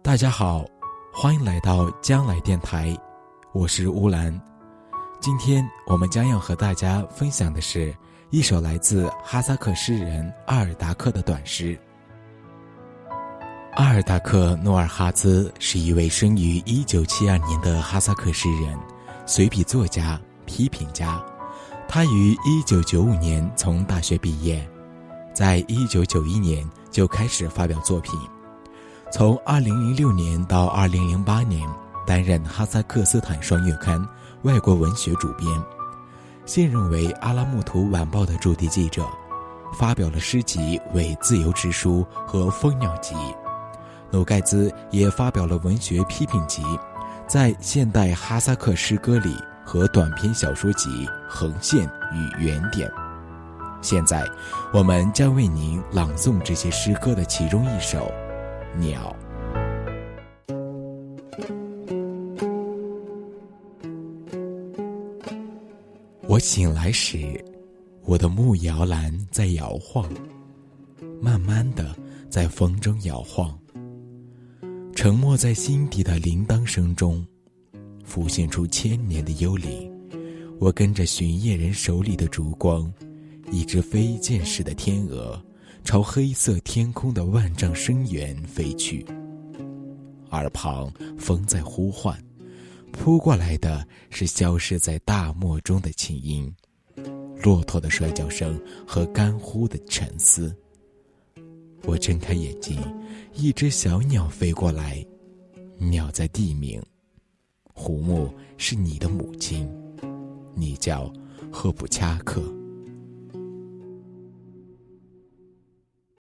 大家好，欢迎来到将来电台，我是乌兰。今天我们将要和大家分享的是一首来自哈萨克诗人阿尔达克的短诗。阿尔达克·诺尔哈兹是一位生于1972年的哈萨克诗人、随笔作家、批评家。他于1995年从大学毕业，在1991年就开始发表作品。从2006年到2008年担任哈萨克斯坦双月刊外国文学主编，现任为阿拉木图晚报的驻地记者，发表了诗集为《自由之书》和《蜂鸟集》。努盖兹也发表了文学批评集，在现代哈萨克诗歌里和短篇小说集《横线与原点》。现在我们将为您朗诵这些诗歌的其中一首《鸟》。我醒来时，我的木摇篮在摇晃，慢慢地在风中摇晃。沉没在心底的铃铛声中，浮现出千年的幽灵。我跟着巡夜人手里的烛光，一只飞溅似的天鹅朝黑色天空的万丈深渊飞去。耳旁风在呼唤，扑过来的是消失在大漠中的琴音，骆驼的摔跤声和干枯的沉思。我睁开眼睛，一只小鸟飞过来，鸟在地鸣。胡木是你的母亲，你叫赫普恰克。